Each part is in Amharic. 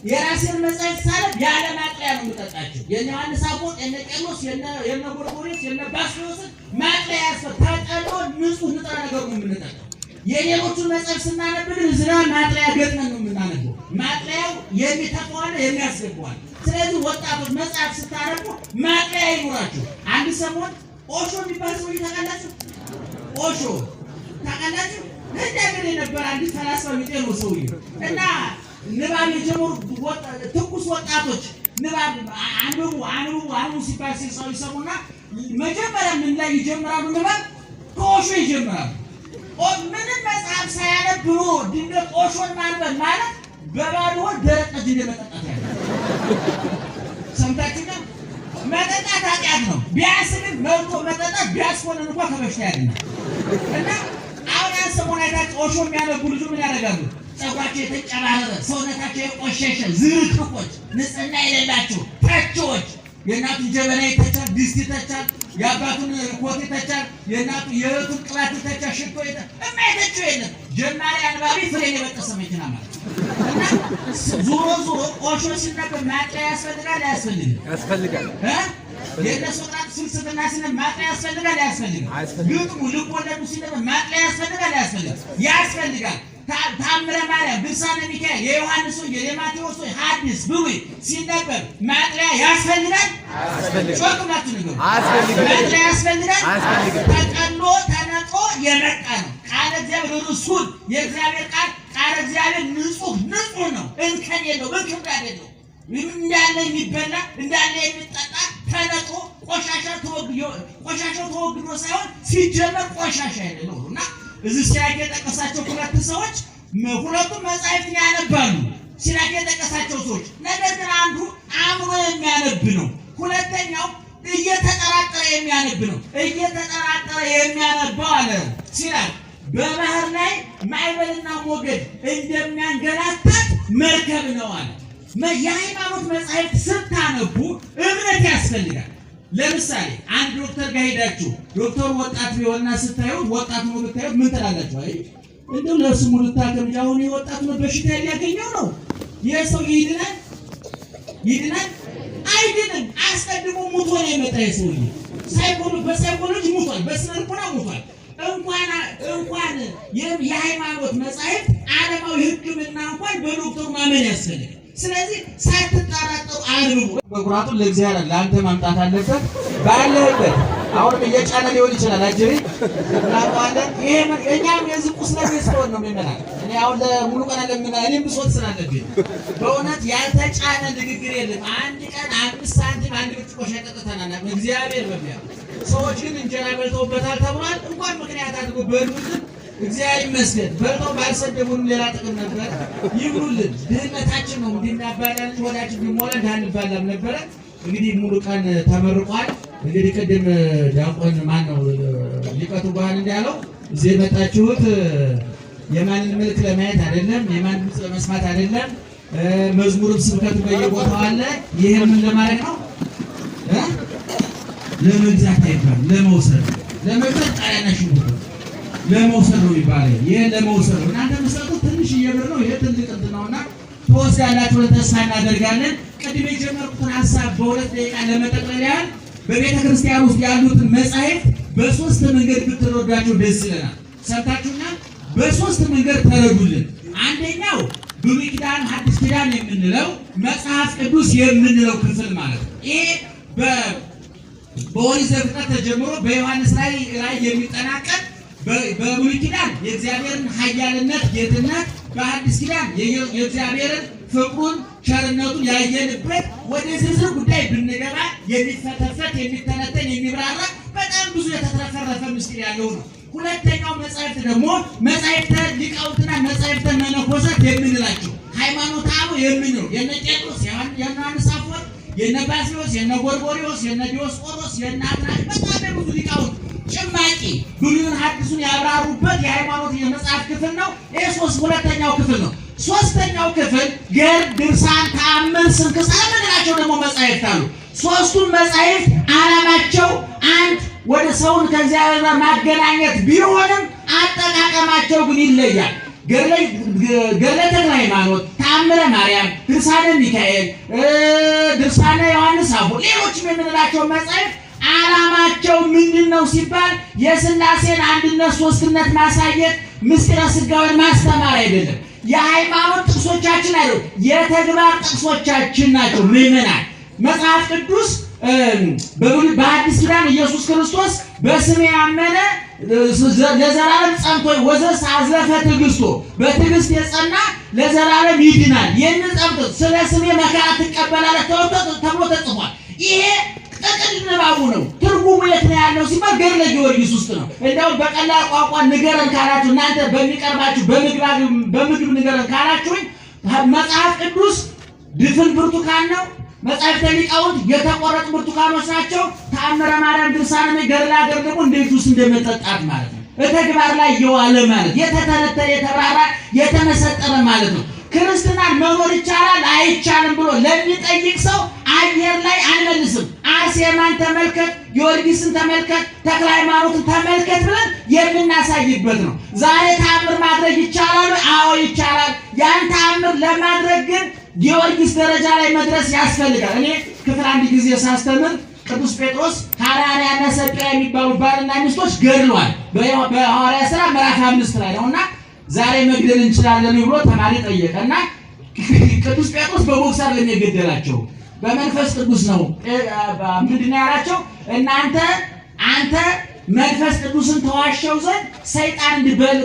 የራሴን መጽሐፍ ሳነብ ያለ ማጥለያ ነው የምጠጣቸው። የነ ዮሐንስ አፈወርቅ፣ የነ ቄርሎስ፣ የነ ጎርጎርዮስ፣ የነ ባስልዮስ ማጥለያ ተጠሎ ንጹህ ንጥረ ነገር ነው የምንጠጣው። የሌሎቹን መጽሐፍ ስናነብ ግን ዝና ማጥለያ ገጥመን ነው የምናነበው። ማጥለያው የሚተፋውና የሚያስገባው። ስለዚህ ወጣቶች መጽሐፍ ስታነቡ ማጥለያ ይኑራችሁ። አንድ ሰሞን ኦሾ የሚባል ሰው ታውቃላችሁ? ኦሾ ታውቃላችሁ? እንደገና ነበር አንድ ፈላስፋ የሚጤኑ ሰውዬ እና ንባብ የጀመሩ ትኩስ ወጣቶች ንባብ አንብቡ ሲባል ሲሰው ይሰሙና መጀመሪያ ምን ላይ ይጀምራሉ? ንባብ ከኦሾ ይጀምራሉ። ምንም መጽሐፍ ሳያነብ ድንገት ኦሾን ማንበብ ማለት በባዶ ደረቅ ጠጅ መጠጣት ያለ ሰምታችሁ ነው። መጠጣት ኃጢአት ነው። ቢያስብን መልቶ መጠጣት ቢያስኮንን እንኳን ከበሽታ ያድናል። እና አሁን ያን ሰሞን አይታችሁ ኦሾ የሚያነቡ ልጆች ምን ያደርጋሉ? ጸጉራቸው የተጨባበረ፣ ሰውነታቸው የቆሸሸ ዝርክርኮች፣ ንጽህና የሌላቸው ተቺዎች፣ የእናቱን ጀበና ይተቻል፣ ድስት ይተቻል፣ የአባቱን ኮት ይተቻል፣ የእህቱን ቅባት ይተቻል፣ ሽቶ የማይተቸው የለም። ጀማሪ አንባቢ ፍሬን የበጠሰ መኪና ማለት እና ዞሮ ኦሾ ሲነበብ ማጥለያ ያስፈልጋል አያስፈልግም? ያስፈልጋል። የእነ ሶቅራጥስ ፍልስፍና ሲነበብ ማጥለያ ያስፈልጋል አያስፈልግም? ግጥሙ ልቦለዱ ሲነበብ ማጥለያ ያስፈልጋል አያስፈልግም? ያስፈልጋል። ታምረ ማርያም፣ ድርሳነ ሚካኤል፣ የዮሐንስ ወንጌል፣ የማቴዎስ ወንጌል፣ ሐዲስ ብሉይ ሲነበብ ማጥለያ ያስፈልጋል? ጮክላችሁ ንገሩ። ማጥለያ ያስፈልጋል? ተቀሎ ተነጦ የመጣ ነው። ቃለ እግዚአብሔር ርሱን የእግዚአብሔር ቃለ እግዚአብሔር ንጹህ ነው። እንከን የለው፣ እንክርዳድ የለው። እንዳለ የሚበላ እንዳለ የሚጠጣ ተነጦ ቆሻሻው ተወግዶ ሳይሆን ሲጀመር ቆሻሻ የለው እና እዚህ ሲራክ የጠቀሳቸው ሁለት ሰዎች ሁለቱም መጻሕፍትን ያነባሉ። ሲራክ የጠቀሳቸው ሰዎች ነገር ግን አንዱ አምሮ የሚያነብ ነው። ሁለተኛው እየተጠራጠረ የሚያነብ ነው። እየተጠራጠረ የሚያነባው አለ ሲራክ በባህር ላይ ማዕበልና ሞገድ እንደሚያንገላታት መርከብ ነው አለ። የሃይማኖት መጻሕፍት ስታነቡ እምነት ያስፈልጋል። ለምሳሌ አንድ ዶክተር ጋር ሄዳችሁ ዶክተሩ ወጣት ቢሆንና ስታዩት ወጣት ነው ብታዩት ምን ትላላችሁ? አይ እንደው ለስሙ ልታከም ያሁን የወጣት ነው በሽታ ሊያገኘው ነው ይሄ ሰው ይድናል አይድንም። አስቀድሞ ሙቶ ነው የመጣ ሰውዬ። በሳይኮሎጂ ሙቷል፣ በስነ ልቦና ሙቷል። እንኳን የሃይማኖት መጻሕፍት ዓለማዊ ሕክምና እንኳን በዶክተሩ ማመን ያስፈልጋል። ስለዚህ ሳትጠራጠሩ አንብቡ። በኩራቱን ለእግዚአብሔር ለአንተ ማምጣት አለበት ባለበት። አሁን እየጫነ ሊሆን ይችላል አጅሪ እናውቃለን። ይሄ እኛም የዚህ ቁስለ ቤስቶን ነው የሚመናል። እኔ አሁን ለሙሉ ቀን ለምና እኔም ብሶት ስላለብኝ በእውነት ያልተጫነ ንግግር የለም። አንድ ቀን 5 ሳንቲም አንድ ብርጭቆ ሻይ ጠጥተናል። እግዚአብሔር በሚያ ሰዎች ግን እንጀራ በልተውበታል ተብሏል። እንኳን ምክንያት አድርጎ በሉልን እግዚአብሔር ይመስገን። በልተው ባልሰደቡን ሌላ ጥቅም ነበር። ይብሉልን። ድህነታችን ነው እንድናባላን ወዳችን ቢሞላ እንዳንባላም ነበረ። እንግዲህ ሙሉ ቀን ተመርቋል። እንግዲህ ቅድም ዲያቆን ማን ነው ሊቀቱ ባህል እንዳለው እዚህ የመጣችሁት የማንን መልክ ለማየት አይደለም፣ የማን ድምፅ ለመስማት አይደለም። መዝሙርም ስብከቱ በየቦታው አለ። ይሄ ምን ለማለት ነው? ለመግዛት አይባልም፣ ለመውሰድ ለመግዛት ጣሪያና ሽንኩርት ለመውሰድ ነው የሚባለው። ይሄ ለመውሰድ ነው። እናንተ መስጠቱ ትንሽ እየብር ነው። ይሄ ትልቅ እንትን ነውና ተወስዳላችሁ ተስፋ እናደርጋለን። ቅድም የጀመርኩትን ሐሳብ በሁለት ደቂቃ ለመጠቅለል ያህል በቤተ ክርስቲያን ውስጥ ያሉትን መጻሕፍት በሶስት መንገድ ብትረዷቸው ደስ ይለናል። ሰምታችሁና በሶስት መንገድ ተረዱልን። አንደኛው ብሉይ ኪዳን፣ ሐዲስ ኪዳን የምንለው መጽሐፍ ቅዱስ የምንለው ክፍል ማለት ነው። ይሄ በኦሪት ዘፍጥረት ተጀምሮ በዮሐንስ ላይ የሚጠናቀቅ በብሉይ ኪዳን የእግዚአብሔርን ኃያልነት ጌትነት፣ በሐዲስ ኪዳን የእግዚአብሔርን ፍቅሩን ቸርነቱን ያየንበት ወደ ዝርዝር ጉዳይ ብንገባ የሚፈተፈት የሚተነተን የሚብራራ በጣም ብዙ የተትረፈረፈ ምስጢር ያለው ነው። ሁለተኛው መጻሕፍት ደግሞ መጻሕፍተ ሊቃውንትና መጻሕፍተ መነኮሳት የምንላቸው ሃይማኖተ አበው የምንለው የነ ቄርሎስ፣ የነ ዮሐንስ አፈወርቅ፣ የነ ባስልዮስ፣ የነ ጎርጎርዮስ፣ የነ ዲዮስቆሮስ፣ የነ አትናቴዎስ በጣም ብዙ ሊቃውንት ጭማቂ ብሉይን ሐዲሱን ያብራሩበት የሃይማኖት የመጽሐፍ ክፍል ነው። ይሄ ሁለተኛው ክፍል ነው። ሶስተኛው ክፍል ገድል፣ ድርሳን፣ ተአምር፣ ስንክሳር የምንላቸው ደግሞ መጻሕፍት አሉ። ሶስቱም መጻሕፍት ዓላማቸው አንድ ወደ ሰውን ከእግዚአብሔር ጋር ማገናኘት ቢሆንም አጠቃቀማቸው ግን ይለያል። ገድለ ተክለ ሃይማኖት፣ ተአምረ ማርያም፣ ድርሳነ ሚካኤል፣ ድርሳነ ዮሐንስ አፈወርቅ ሌሎችም የምንላቸው መጻሕፍት ዓላማቸው ምንድነው ሲባል የሥላሴን አንድነት ሶስትነት ማሳየት ምስጢረ ሥጋዌን ማስተማር አይደለም። የሃይማኖት ጥቅሶቻችን አይደሉም፣ የተግባር ጥቅሶቻችን ናቸው። ምዕመናን መጽሐፍ ቅዱስ በአዲስ ኪዳን ኢየሱስ ክርስቶስ በስሜ ያመነ ለዘላለም ጸንቶ ወዘስ አዝለፈ ትዕግሥቶ በትዕግሥት የጸና ለዘላለም ይድናል የሚል ጸንቶ ስለ ስሜ መከራ ትቀበላለህ ተብሎ ተጽፏል። ይሄ ጥቅል ንባቡ ነው። ትርጉሙ የት ነው ያለው ሲባል ገድለ ጊዮርጊስ ውስጥ ነው። እንደውም በቀላል ቋንቋ ንገረን ካላችሁ እናንተ በሚቀርባችሁ በምግብ ንገረን ካላችሁኝ መጽሐፍ ቅዱስ ድፍን ብርቱካን ነው። መጻሕፍተ ሊቃውንት የተቆረጡ ብርቱካኖች ናቸው። ተአምረ ማርያም፣ ድርሳነ ገድለ ሀገር ደግሞ እንደ ጁስ እንደመጠጣት ማለት ነው። በተግባር ላይ የዋለ ማለት የተተነተነ የተብራራ የተመሰጠረ ማለት ነው። ክርስትናን መኖር ይቻላል አይቻልም ብሎ ለሚጠይቅ ሰው አየር ላይ አንመልስም። አርሴማን ተመልከት፣ ጊዮርጊስን ተመልከት፣ ተክለ ሃይማኖትን ተመልከት ብለን የምናሳይበት ነው። ዛሬ ተአምር ማድረግ ይቻላል? አዎ ይቻላል። ያን ተአምር ለማድረግ ግን ጊዮርጊስ ደረጃ ላይ መድረስ ያስፈልጋል። እኔ ክፍል አንድ ጊዜ ሳስተምር ቅዱስ ጴጥሮስ ሐናንያና ሰጲራ የሚባሉ ባልና ሚስቶች ገድሏል። በሐዋርያት ሥራ ምዕራፍ 5 ላይ ነውና ዛሬ መግደል እንችላለን ብሎ ተማሪ ጠየቀና ቅዱስ ጴጥሮስ በቦክሳር ለሚገደላቸው በመንፈስ ቅዱስ ነው። ምንድነው ያላቸው? አንተ መንፈስ ቅዱስን ተዋሸው ዘንድ ሰይጣን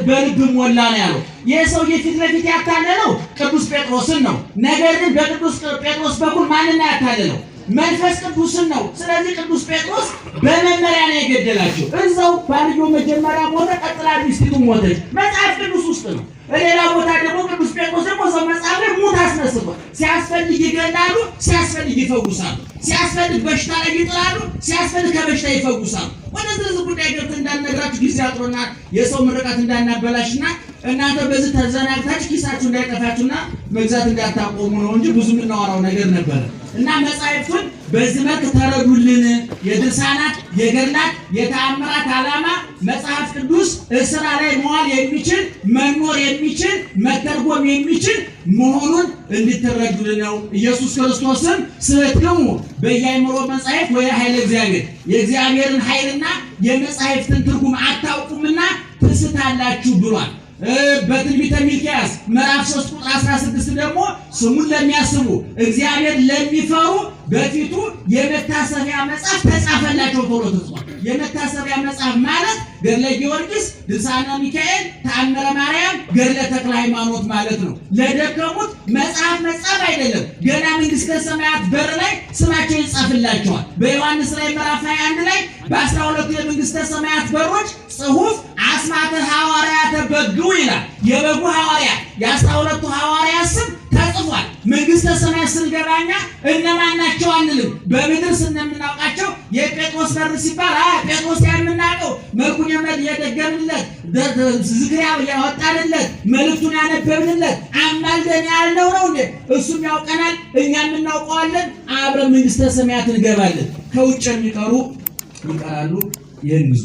በልብ ሞላ ነው ያለው። የሰው የፊት ለፊት ያታለለው ቅዱስ ጴጥሮስን ነው። ነገር ግን በቅዱስ ጴጥሮስ በኩል ማንን ያታለለው? መንፈስ ቅዱስን ነው። ስለዚህ ቅዱስ ጴጥሮስ በመመሪያ ነው የገደላቸው። እዛው ባልዮ መጀመሪያ ሞተ፣ ቀጥላ ሚስቱ ሞተች። መጽሐፍ ቅዱስ ውስጥ ነው። ሌላ ቦታ ደግሞ ቅዱስ ጴጥሮስ ደግሞ እዛው መጽሐፍ ላይ ሙት አስነስቷል። ሲያስፈልግ ይገላሉ፣ ሲያስፈልግ ይፈውሳሉ። ሲያስፈልግ በሽታ ላይ ይጥላሉ፣ ሲያስፈልግ ከበሽታ ይፈውሳሉ። ወደ ዝርዝር ጉዳይ ገብተን እንዳንነግራችሁ ጊዜ አጥሮናል። የሰው ምርቃት እንዳናበላሽና እናንተ በዚህ ተዘናግታችሁ ኪሳችሁ እንዳይጠፋችሁና መግዛት እንዳታቆሙ ነው እንጂ ብዙ የምናወራው ነገር ነበረ እና መጻሕፍቱን በዚህ መልክ ተረዱልን። የድርሳናት የገድላት የተአምራት ዓላማ መጽሐፍ ቅዱስ እስራ ላይ መዋል የሚችል መኖር የሚችል መተርጎም የሚችል መሆኑን እንድትረዱልን ነው። ኢየሱስ ክርስቶስም ስብከሙ በየአእምሮ መጻሕፍት ወይ ኃይለ እግዚአብሔር የእግዚአብሔርን ኃይልና የመጻሕፍትን ትርጉም አታውቁምና ትስታላችሁ ብሏል። በትንቢተ ሚክያስ ምዕራፍ 3 ቁጥር 16 ደግሞ ስሙን ለሚያስቡ እግዚአብሔር ለሚፈሩ በፊቱ የመታሰቢያ መጽሐፍ ተጻፈላቸው ተብሎ ተጽፏል። የመታሰቢያ መጽሐፍ ማለት ገድለ ጊዮርጊስ፣ ድርሳነ ሚካኤል፣ ተአምረ ማርያም፣ ገድለ ተክለ ሃይማኖት ማለት ነው። ለደከሙት መጽሐፍ አይደለም፣ ገና መንግሥተ ሰማያት በር ላይ ስማቸው ይጻፍላቸዋል። በዮሐንስ ራዕይ ምዕራፍ 21 ላይ በ12 የመንግሥተ ሰማያት በሮች ጽሑፍ አስማተ ሐዋርያተ በጉ ይላል። የበጉ ሐዋርያ የ12ቱ ሐዋርያት ስም ተጽፏል። መንግሥተ ሰማያት ስንገባኛ እነማን ናቸው አንልም። በምድር ስንምናውቃቸው የጴጥሮስ በር ሲባል ጴጥሮስ የምናውቀው መልኩን የደገምንለት ዝክር ያወጣንለት መልእክቱን ያነበብንለት አማልደን ያልነው ነው እንዴ? እሱም ያውቀናል፣ እኛም እናውቀዋለን። አብረን መንግሥተ ሰማያት እንገባለን። ከውጭ የሚቀሩ ይቀራሉ። ይህን ብዙ